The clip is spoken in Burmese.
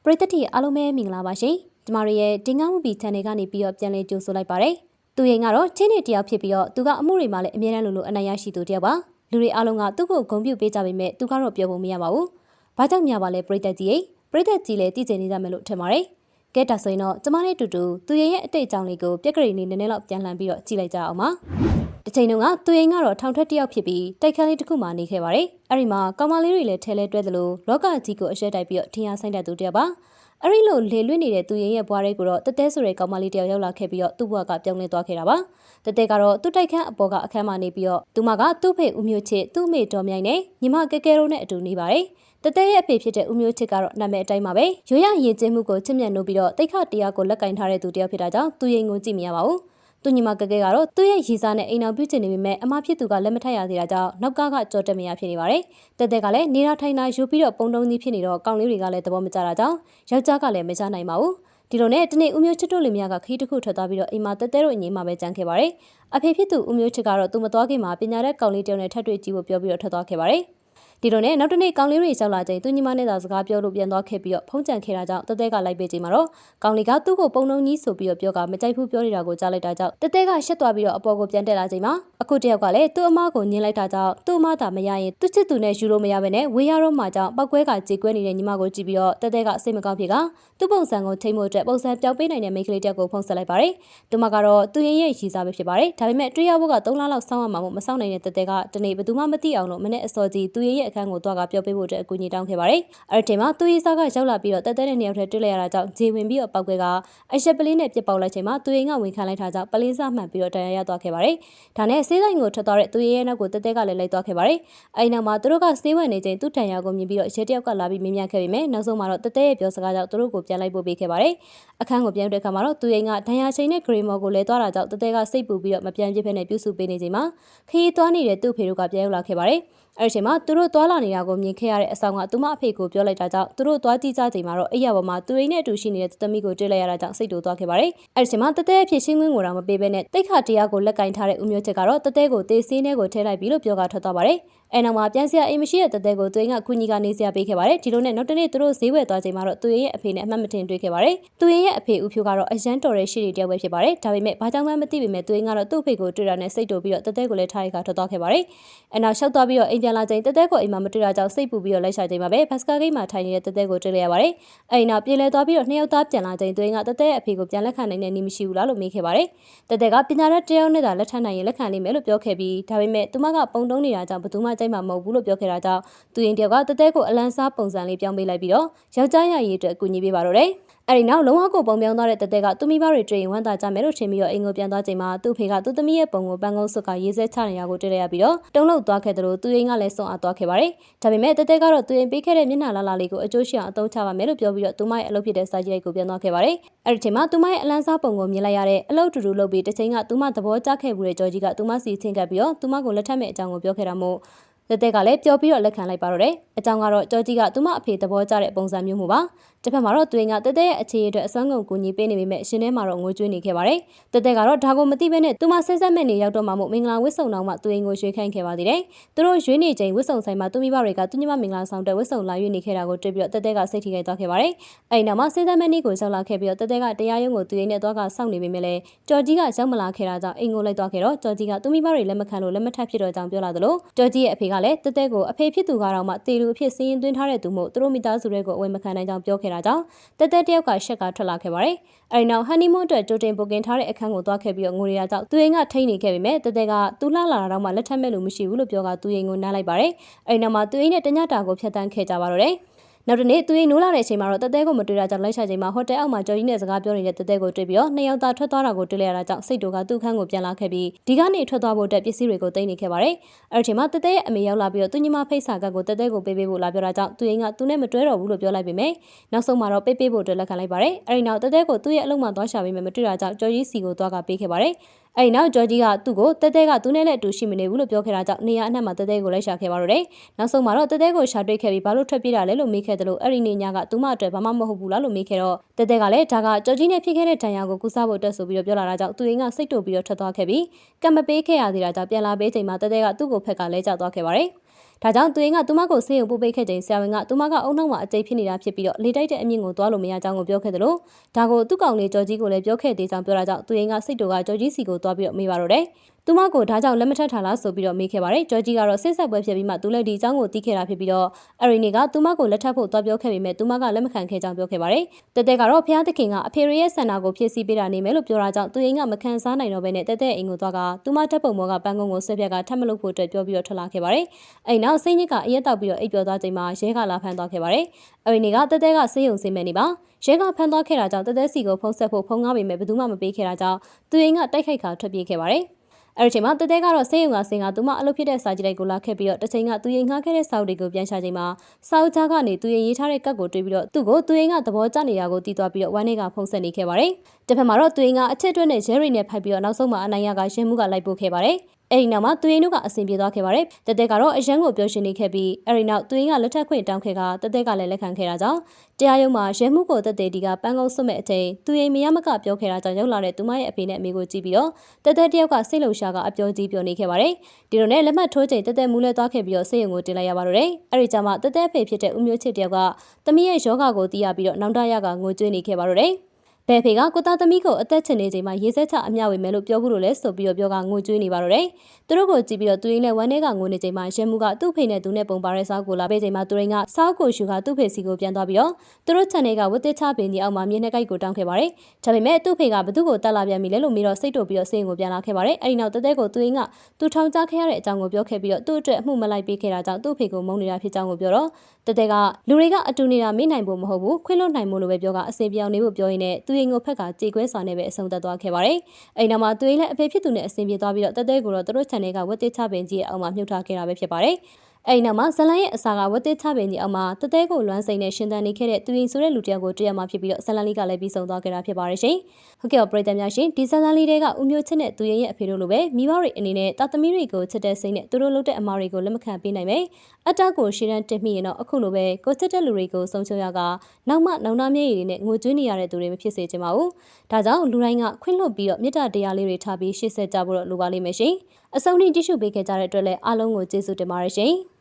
ပရိသတ်တီအားလုံးပဲမင်္ဂလာပါရှင်။ကျမတို့ရဲ့တင်ငါမှုဘီ channel ကနေပြီးတော့ပြန်လည်ကြိုဆိုလိုက်ပါရစေ။သူရင်ကတော့ချင်းနေတယောက်ဖြစ်ပြီးတော့သူကအမှုတွေမှာလည်းအမြဲတမ်းလိုလိုအနိုင်ရရှိသူတယောက်ပါ။လူတွေအားလုံးကသူ့ကိုဂုဏ်ပြုပေးကြပေမဲ့သူကတော့ပြောဖို့မရပါဘူး။ဘာကြောင့်များပါလဲပရိသတ်ကြီးပရိသတ်ကြီးလည်းတည်ကျနေကြမယ်လို့ထင်ပါတယ်။ကဲဒါဆိုရင်တော့ကျမနဲ့တူတူသူရင်ရဲ့အတိတ်အကြောင်းလေးကိုပြက်ကလေးနည်းနည်းလောက်ပြန်လှန်ပြီးတော့ကြည့်လိုက်ကြအောင်ပါ။တစ်ချိန်တုန်းကသူရင်ကတော့ထောင်ထွက်တယောက်ဖြစ်ပြီးတိုက်ခန်းလေးတစ်ခုမှနေခဲ့ပါတယ်။အဲ့ဒီမှာကောင်မလေးတွေလည်းထဲလဲတွဲသလိုလောကကြီးကိုအရှက်တိုက်ပြီးတော့ထင်ရဆိုင်တဲ့သူတယောက်ပါ။အဲ့ဒီလိုလေလွင့်နေတဲ့သူရဲ့ဘွားလေးကိုတော့တတဲဆိုတဲ့ကောင်မလေးတယောက်ရောက်လာခဲ့ပြီးတော့သူ့ဘွားကပြောင်းလဲသွားခဲ့တာပါတတဲကတော့သူ့တိုက်ခန်းအပေါ်ကအခန်းမှာနေပြီးတော့သူမကသူ့ဖေဦးမျိုးချစ်သူ့မေတော်မြိုင်နဲ့ညီမကဲကဲတို့နဲ့အတူနေပါတယ်တတဲရဲ့အဖေဖြစ်တဲ့ဦးမျိုးချစ်ကတော့နာမည်အတိုင်းပါပဲရိုးရရင်ကျင်းမှုကိုချစ်မြတ်နိုးပြီးတော့တိတ်ခတရားကိုလက်ကင်ထားတဲ့သူတယောက်ဖြစ်တာကြောင့်သူရင်ကိုကြည့်မရပါဘူးသူညီမကဲကဲကတော့သူ့ရဲ့ရီစားနဲ့အိမ်အောင်ပြုချင်နေပေမဲ့အမဖြစ်သူကလက်မထပ်ရသေးတာကြောင့်နောက်ကကြော်တက်မရဖြစ်နေပါတယ်။တဲတဲကလည်းနေတာထိုင်တာယူပြီးတော့ပုံတုံးကြီးဖြစ်နေတော့ကောင်လေးတွေကလည်းသဘောမကျတာကြောင့်ယောက်ျားကလည်းမချနိုင်ပါဘူး။ဒီလိုနဲ့တနေ့ဦးမျိုးချစ်တို့လင်မယားကခီးတစ်ခုထွက်သွားပြီးတော့အိမ်မှာတဲတဲတို့အငိမ့်မှာပဲကြမ်းခဲ့ပါတယ်။အဖေဖြစ်သူဦးမျိုးချစ်ကတော့သူမသွားခင်မှာပညာတဲ့ကောင်လေးတယောက်နဲ့ထပ်တွေ့ကြည့်ဖို့ပြောပြီးတော့ထွက်သွားခဲ့ပါတယ်။ဒီလိုနဲ့နောက်တစ်နေ့ကောင်လေးတွေရောက်လာချိန်သူညီမနဲ့သာစကားပြောလို့ပြန်သွားခဲ့ပြီးတော့ဖုံးကြံခဲ့တာကြောင့်တဲတဲကလိုက်ပေးချိန်မှာတော့ကောင်လေးကသူ့ကိုပုံနှုံကြီးဆိုပြီးတော့ပြောကမကြိုက်ဘူးပြောနေတာကိုကြားလိုက်တာကြောင့်တဲတဲကရှက်သွားပြီးတော့အပေါ်ကိုပြန်တက်လာချိန်မှာအခုတယောက်ကလည်းသူ့အမကိုညှင်းလိုက်တာကြောင့်သူ့အမသာမရရင်သူ့ချစ်သူနဲ့ယူလို့မရဘဲနဲ့ဝေးရတော့မှကြောင့်ပောက်ကွဲကကြေကွဲနေတဲ့ညီမကိုကြည့်ပြီးတော့တဲတဲကစိတ်မကောင်းဖြစ်ကသူ့ပုံစံကိုထိမ့်ဖို့အတွက်ပုံစံပြောင်းပေးနိုင်တဲ့မိန်းကလေးတယောက်ကိုဖုန်းဆက်လိုက်ပါတယ်သူမကတော့သူရင်ရဲ့ရီစားပဲဖြစ်ပါတယ်ဒါပေမဲ့တွေ့ရဖို့က3လလောက်စောင့်ရမှာမို့မစောင့်နိုင်တဲ့တဲတဲကတနေ့ဘယ်သူမှမသိအောင်လို့မနေ့အစောကြီးသူရင်ရဲ့အခန်းကိုသွားကပြောပေးဖို့အတွက်အကူအညီတောင်းခဲ့ပါတယ်အဲ့ဒီချိန်မှာသူရီစားကရောက်လာပြီးတော့တဲတဲနဲ့နှစ်ယောက်တည်းတွေ့လိုက်ရတာကြောင့်ဂျေဝင်ပြီးတော့ပောက်ကွဲကအရက်ပလင်းနဲ့ပြစ်ပေါက်လိုက်ချိန်မှာသူရင်ကဝင်ခံလိုက်တာကြောင့်ပလင်းစားမှန်ပြီးတော့တရားရသွားခဲ့ပါတယ်ဒါနဲ့ဆေးဆိုင်ကိုထွက်သွားတဲ့သူရဲ့နောက်ကိုတဲတဲကလည်းလိုက်သွားခဲ့ပါတယ်အဲ့နောက်မှာသူတို့ကဆေးဝယ်နေချိန်သူ့တန်ရာကိုမြင်ပြီးတော့ရဲတယောက်ကလာပြီးမင်းမြခဲ့ပေမဲ့နောက်ဆုံးမှာတော့တဲတဲရဲ့ပြောစကားကြောင့်သူတို့ကိုပြန်လိုက်ပို့ပေးခဲ့ပါတယ်အခန်းကိုပြန်တဲ့အခါမှာတော့သူရင်ကဒဏ်ရာချိန်နဲ့ဂရေမော်ကိုလဲသွားတာကြောင့်တဲတဲကစိတ်ပူပြီးတော့မပြန်ပြစ်ဖက်နဲ့ပြုစုပေးနေချိန်မှာခရီးသွားနေတဲ့သူ့ဖေတို့ကပြန်ရောက်လာခဲ့ပါတယ်အဲ့ဒီချိန်မှာသူတို့သွားလာနေတာကိုမြင်ခဲ့ရတဲ့အဆောင်ကသူမအဖေကိုပြောလိုက်တာကြောင့်သူတို့သွားကြည့်ကြချိန်မှာတော့အိယာပေါ်မှာသူရင်းနဲ့အတူရှိနေတဲ့သမီးကိုတွေ့လိုက်ရတာကြောင့်စိတ်တိုးသွားခဲ့ပါတယ်။အဲ့ဒီချိန်မှာတတဲအဖြစ်ရှင်းခွင့်ကိုတော့မပေးဘဲနဲ့တိတ်ခတရားကိုလက်ကင်ထားတဲ့ဦးမျိုးချစ်ကတော့တတဲကိုတေးစင်းထဲကိုထည့်လိုက်ပြီးလို့ပြောကထွက်သွားပါတယ်။အဲနောက်မှာပြန်စရာအိမ်မရှိတဲ့တတဲကိုသူရင်းကကုညီကနေစရာပေးခဲ့ပါတယ်။ဒီလိုနဲ့နောက်တနေ့သူတို့ဈေးဝယ်သွားချိန်မှာတော့သူရင်းရဲ့အဖေနဲ့အမှတ်မတင်တွေ့ခဲ့ပါတယ်။သူရင်းရဲ့အဖေဦးဖြိုးကတော့အရန်တော်တဲ့ရှိတွေတယောက်ပဲဖြစ်ပါတယ်။ဒါပေမဲ့ဘာကြောင့်မှမသိပေမဲ့သူရင်းကတော့သူ့အဖေကိုတွေ့တာနဲ့စိတ်တိုးပြီးတော့တတဲကိုလည်းထားရိုက်ကထွက်သွားခဲ့ပါတယ်။အဲနောက်ရှောက်သွားပြီးတော့အိမ်ပြန်လာချိန်တတဲကိုအိမ်မှာမတွေ့တာကြောင့်စိတ်ပူပြီးတော့လိုက်ရှာချိန်မှာပဲဘတ်စကာဂိတ်မှာထိုင်နေတဲ့တတဲကိုတွေ့လိုက်ရပါတယ်။အဲဒီနောက်ပြေးလဲသွားပြီးတော့နှစ်ယောက်သားပြန်လာချိန်သူရင်းကတတဲရဲ့အဖေကိုပြန်လက်ခံနိုင်တဲ့နည်းမရှိဘူးလားလို့မေးခဲ့ပါတယ်။တတဲကပညာတတ်တယောက်နဲ့သာလက်ထပ်နိုင်ရင်လက်ခံလိမ့်မယ်လို့ပြောခဲ့ပြီးဒါပေမဲ့သူမကပုံတုံးနေတာကြောင့်ဘယ်သူမှကြိုက်မှာမဟုတ်ဘူးလို့ပြောခဲ့တာကြောင့်သူရင်တယောက်ကတတဲကိုအလန်းစားပုံစံလေးပြောင်းပေးလိုက်ပြီးတော့ယောက်ျားရရေးအတွက်အကူအညီပေးပါတော့တယ်။အဲဒီနောက်လုံးဝကိုပုံပြောင်းသွားတဲ့တတဲကသူမိဘတွေတွေ့ရင်ဝမ်းသာကြမယ်လို့ထင်ပြီးတော့အိမ်ကိုပြန်သွားချိန်မှာသူ့ဖေကသူ့သမီးရဲ့ပုံကိုပန်းကုန်းစွတ်ကရေးစဲချနေရကိုတွေ့လိုက်ရပြီးတော့တုံ့လောက်သွားခဲ့တယ်လို့သူရင်ကလည်းစွန့်အားသွားခဲ့ပါတယ်။ဒါပေမဲ့တတဲကတော့သူရင်ပေးခဲ့တဲ့မျက်နှာလာလာလေးကိုအကျိုးရှိအောင်အသုံးချပါမယ်လို့ပြောပြီးတော့သူမရဲ့အလုပ်ဖြစ်တဲ့စာကြီးလိုက်ကိုပြန်သွားခဲ့ပါတယ်။အဲဒီချိန်မှာသူမရဲ့အလန်းစားပုံကိုမြင်လိုက်ရတဲ့အလုပ်တူတူလုပ်ပြီးတစ်ချိန်ကသူမသဘောကျခဲ့မှုတဲ့ကြော်ကြီးကသူမစီချင်းကပ်ပြီးတော့သူမကိုလက်ထပ်မဲ့အကြောင်းကိုပြောခဲ့တာမို့တတဲကလည်းပျော်ပြီးတော့လက်ခံလိုက်ပါတော့တယ်။အကြောင်းကတော့ကြော်ကြီးကသူမအဖေသဘောကျတဲ့ပုံစံမျိုးမှုပါ။တစ်ဖက်မှာတော့သူရင်ကတတဲရဲ့အခြေအနေအတွက်အစွမ်းကုန်ကူညီပေးနေပေမဲ့ရှင်ထဲမှာတော့ငိုကြွေးနေခဲ့ပါတယ်။တတဲကတော့ဒါကိုမသိဘဲနဲ့သူမဆက်ဆက်မဲ့နေရောက်တော့မှမို့မင်္ဂလာဝတ်စုံတော်မှသူရင်ကိုရွှေခိုင်းခဲ့ပါသေးတယ်။သူတို့ရွေးနေချိန်ဝတ်စုံဆိုင်မှာသူမိဘတွေကသူညီမမင်္ဂလာဆောင်တဲ့ဝတ်စုံလာရွေးနေခဲ့တာကိုတွေ့ပြီးတော့တတဲကစိတ်ထိခိုက်သွားခဲ့ပါတယ်။အဲဒီနောက်မှာဆက်ဆက်မဲ့နေကိုရောက်လာခဲ့ပြီးတော့တတဲကတရားရုံးကိုသူရင်နဲ့သွားကစောင့်နေပေမဲ့လည်းကြော်ကြီးကရောက်မလာခဲ့တာကြောင့်အိမ်ကိုလိုက်သွားခဲ့တော့ကြော်ကြီးကသူမိဘတွေလက်မခံလို့လက်မထပ်ဖြစ်တော့ကြောင်းပြောလာသလိုကြော်ကြီးရဲ့အဖေကလည်းတတဲကိုအဖေဖြစ်သူကတော့မှတေလူအဖြစ်စင်းရင်သွင်းထားတဲ့သူမို့သူတို့မိသားစုတွေကိုအဝယ်မခံနိုင်ကြောင်းပြောခဲ့တာကြောင့်တတဲတယောက်ကရှက်ကထွက်လာခဲ့ပါတယ်။အဲဒီနောက်ဟန်နီမွန်းအတွက်ကြိုတင်ပိုကင်ထားတဲ့အခန်းကိုသွားခဲ့ပြီးတော့ငိုရတာကြောင့်သူရင်ကထိန်နေခဲ့ပေမဲ့တတဲကသူလှလာတာတော့မှလက်ထပ်မဲ့လို့မရှိဘူးလို့ပြောကသူရင်ကိုနားလိုက်ပါတယ်။အဲဒီနောက်မှာသူရင်နဲ့တညတာကိုဖျက်တမ်းခဲ့ကြပါတော့တယ်။နောက်တနေ့သူရင်နိုးလာတဲ့အချိန်မှာတော့တတဲကိုမတွေ့တာကြောင့်လိုက်ရှာချိန်မှာဟိုတယ်အောက်မှာကြော်ကြီးနဲ့စကားပြောနေတဲ့တတဲကိုတွေ့ပြီးတော့နှစ်ယောက်သားထွက်သွားတာကိုတွေ့လိုက်ရတာကြောင့်စိတ်တို့ကသူ့ခန်းကိုပြန်လာခဲ့ပြီးဒီကနေထွက်သွားဖို့အတွက်ပစ္စည်းတွေကိုသိမ်းနေခဲ့ပါတယ်။အဲဒီချိန်မှာတတဲရဲ့အမေရောက်လာပြီးတော့သူညီမဖိတ်စာကတ်ကိုတတဲကိုပေးပေးဖို့လာပြောတာကြောင့်သူရင်ကသူနဲ့မတွဲတော့ဘူးလို့ပြောလိုက်ပေမဲ့နောက်ဆုံးမှာတော့ပေးဖို့အတွက်လက်ခံလိုက်ပါတယ်။အဲဒီနောက်တတဲကိုသူ့ရဲ့အလုပ်မှသွားရှာပေးမယ်မတွေ့တာကြောင့်ကြော်ကြီးစီကိုသွားကပေးခဲ့ပါတယ်။အဲဒီနောက်ဂျော်ကြီးကသူ့ကိုတတဲကသူနဲ့လည်းအတူရှိမနေဘူးလို့ပြောခဲ့တာကြောင့်နေရာအနှံ့မှာတတဲကိုလိုက်ရှာခဲ့ပါတော့တယ်။နောက်ဆုံးမှာတော့တတဲကိုရှာတွေ့ခဲ့ပြီးဘာလို့ထွက်ပြေးတာလဲလို့မေးခဲ့တယ်လို့အဲ့ဒီနေညကသူမအတွက်ဘာမှမဟုတ်ဘူးလားလို့မေးခဲ့တော့တတဲကလည်းဒါကဂျော်ကြီးနဲ့ဖြစ်ခဲ့တဲ့ဒဏ်ရာကိုကုစားဖို့အတွက်ဆိုပြီးတော့ပြောလာတာကြောင့်သူရင်ကစိတ်တုန်ပြီးတော့ထွက်သွားခဲ့ပြီးကံမပေးခဲ့ရသေးတာကြောင့်ပြန်လာပေးချိန်မှာတတဲကသူ့ကိုဖက်ကလဲကျသွားခဲ့ပါတယ်။ ဒါကြောင့်သူရင်ကသူမကိုဆေးရုံပို့ပေးခဲ့ချိန်ဆရာဝန်ကသူမကအုံနှောက်မှာအကျိတ်ဖြစ်နေတာဖြစ်ပြီးတော့လေတိုက်တဲ့အမြင့်ကိုသွားလို့မရကြောင်းကိုပြောခဲ့တယ်လို့ဒါကိုသူ့ကောင်လေးကြော်ကြီးကိုလည်းပြောခဲ့သေးကြောင်းပြောတာကြောင့်သူရင်ကစိတ်တူကကြော်ကြီးစီကိုသွားပြီးတော့မေးပါတော့တယ်သူမကိုဒါကြောင့်လက်မထက်ထားလားဆိုပြီးတော့မေးခဲ့ပါတယ်ကြော်ကြီးကတော့စစ်ဆက်ပွဲဖြစ်ပြီးမှသူလည်းဒီအကြောင်းကိုသိခဲ့တာဖြစ်ပြီးတော့အရီနီကသူမကိုလက်ထပ်ဖို့သွားပြောခဲ့ပေမဲ့သူမကလက်မခံခဲ့ကြောင်းပြောခဲ့ပါတယ်တက်တက်ကတော့ဖျားသခင်ကအဖေရဲ့ဆန္ဒကိုဖြည့်ဆည်းပေးတာနေမယ်လို့ပြောတာကြောင့်သူရင်ကမခံစားနိုင်တော့ဘဲနဲ့တက်တက်အိမ်ကိုသွားကသူမတက်ပုံမောကပန်းကုန်းကိုဆွဲပြက်ကထပ်မလုပ်ဖို့အတွက်ပြောပြီးတော့ထွက်လာခဲ့ပါတယ်အဲ့နောက်စိတ်ညစ်ကအရက်တောက်ပြီးတော့အိပ်ပျော်သွားချိန်မှာရဲကလာဖမ်းသွားခဲ့ပါတယ်အရီနီကတက်တက်ကဆေးရုံဆင်းမဲ့နေပါရဲကဖမ်းသွားခဲ့တာကြောင့်တက်တက်စီကိုဖုံးဆက်ဖို့ဖုံးကားပေမဲ့ဘယ်သူမှမပေးခဲ့တာကြောင့်သူရင်ကတိုက်ခိုက်ခါထွက်ပြေးခဲ့ပါတယ်အဲ့ဒီချိန်မှာတက်တက်ကတော့ဆေးရုံကဆင်ကသူမအလုပ်ဖြစ်တဲ့စာကြည့်လိုက်ကိုလာခဲ့ပြီးတော့တစ်ချိန်ကသူရင်ငှားခဲ့တဲ့စာအုပ်တွေကိုပြန်ရှာချိန်မှာစာအုပ်ကြားကနေသူရင်ရေးထားတဲ့ကတ်ကိုတွေ့ပြီးတော့သူ့ကိုသူရင်ကသဘောကျနေတာကိုတီးသွားပြီးတော့ဝမ်းထဲကဖုံးဆက်နေခဲ့ပါတယ်။တစ်ဖက်မှာတော့သူရင်ကအချစ်အတွက်နဲ့ရဲရီနဲ့ဖိုက်ပြီးတော့နောက်ဆုံးမှာအနိုင်ရကရဲမှုကလိုက်ပို့ခဲ့ပါတယ်။အဲ့ဒီနောက်မှာသူရင်တို့ကအဆင်ပြေသွားခဲ့ပါတယ်။တက်တက်ကတော့အရန်ကိုပြောရှင်နေခဲ့ပြီးအဲ့ဒီနောက်သူရင်ကလက်ထပ်ခွင့်တောင်းခဲ့ကတက်တက်ကလည်းလက်ခံခဲ့တာကြောင့်တရားရုံးမှာရဲမှုကိုတက်တဲ့ဒီကပန်းကုန်းစွတ်မဲ့အချိန်သူရင်မရမကပြောခဲ့တာကြောင့်ရောက်လာတဲ့သူမရဲ့အဖေနဲ့အမေကိုကြည့်ပြီးတော့တက်တက်တယောက်ကစိတ်လှုပ်ရှားကအပြောကြီးပြောနေခဲ့ပါတယ်။ဒီလိုနဲ့လက်မှတ်ထိုးချိန်တက်တက်မူးလဲသွားခဲ့ပြီးတော့ဆေးရုံကိုတင်လိုက်ရပါတော့တယ်။အဲ့ဒီကြမှာတက်တက်ဖေဖြစ်တဲ့ဦးမျိုးချစ်တယောက်ကသမီးရဲ့ယောဂကိုသိရပြီးတော့နောင်တရကငိုကြွေးနေခဲ့ပါတော့တယ်။ဘယ်ဖေကကိုသားသမီးကိုအသက်ချင်နေချိန်မှာရေးဆက်ချအမျှဝေမယ်လို့ပြောဘူးလို့လဲဆိုပြီးတော့ပြောကငိုကြွေးနေပါတော့တယ်။သူတို့ကိုကြည့်ပြီးတော့သူရင်းနဲ့ဝမ်းထဲကငိုနေချိန်မှာရဲမှုကသူ့ဖေနဲ့သူနဲ့ပုံပါတဲ့စားကိုလာပေးချိန်မှာသူရင်းကစားကိုရှူကသူ့ဖေစီကိုပြန်သွားပြီးတော့သူတို့ချန်နယ်ကဝတ်တစ်ချပင်ကြီးအောက်မှာမြေနှက်ကိုက်ကိုတောင်းခဲ့ပါတယ်။ဒါပေမဲ့သူ့ဖေကဘသူ့ကိုတတ်လာပြန်ပြီလဲလို့မေးတော့စိတ်တို့ပြီးတော့ဆေးရုံကိုပြန်လာခဲ့ပါတယ်။အဲဒီနောက်တက်တက်ကိုသူရင်းကသူထောင်ချခဲ့ရတဲ့အကြောင်းကိုပြောခဲ့ပြီးတော့သူ့အတွက်အမှုမလိုက်ပေးခဲ့တာကြောင့်သူ့ဖေကိုမုန်းနေတာဖြစ်ကြောင်းကိုပြောတော့တက်တက်ကလူတွေကအတူနေတာမေ့နိုင်ဖို့မဟုတ်ဘူးခွင့်လွှတ်နိုင်ဖို့လိုပဲပြောကအစီပြောင်းနေဖို့ပြောရင်းနဲ့သူရင်ကိုဖက်ကကြေခွဲစာနဲ့ပဲအဆုံးသတ်သွားခဲ့ပါတယ်။အဲဒီနောက်မှာသူရင်လည်းအဖေဖြစ်သူနဲ့အဆင်ပြေသွားပြီးတော့တက်တဲ့ကိုတော့သူတို့ channel ကဝတ်တစ်ချပင်ကြီးရဲ့အောက်မှာမြုပ်ထားခဲ့တာပဲဖြစ်ပါတယ်။အဲဒီနောက်မှာဇလန်ရဲ့အစာကဝတ်တစ်ချပင်ကြီးအောက်မှာတက်တဲ့ကိုလွမ်းစိန်နဲ့ရှင်သန်နေခဲ့တဲ့သူရင်ဆိုတဲ့လူတစ်ယောက်ကိုတွေ့ရမှာဖြစ်ပြီးတော့ဇလန်လေးကလည်းပြီးဆုံးသွားခဲ့တာဖြစ်ပါတယ်ရှင်။ဟုတ်ကဲ့ပါပရိသတ်များရှင်ဒီဇလန်လေးတွေကဦးမျိုးချစ်နဲ့သူရင်ရဲ့အဖေတို့လိုပဲမိဘတွေအနေနဲ့တာသမီတွေကိုချစ်တဲ့စိတ်နဲ့သူတို့လုပ်တဲ့အမားတွေကိုလက်မခံပေးနိုင်ပဲအတ္တကိုရှင်းတန်းတင်မိရင်တော့အခုလိုပဲကိုချစ်တဲ့လူတွေကိုဆုံးရှုံးရကနောက်မှနောင်တမျက်ရည်တွေနဲ့ငိုကြွေးနေရတဲ့သူတွေမဖြစ်စေချင်ပါဘူး။ဒါကြောင့်လူတိုင်းကခွင့်လွှတ်ပြီးတော့မေတ္တာတရားလေးတွေထားပြီးရှေ့ဆက်ကြဖို့လိုပါလိမ့်မယ်ရှင်။အဆုံးထိကြည့်ရှုပေးခဲ့ကြတဲ့အတွက်လည်းအားလုံးကိုကျေးဇူးတင်ပါတယ်ရှင်။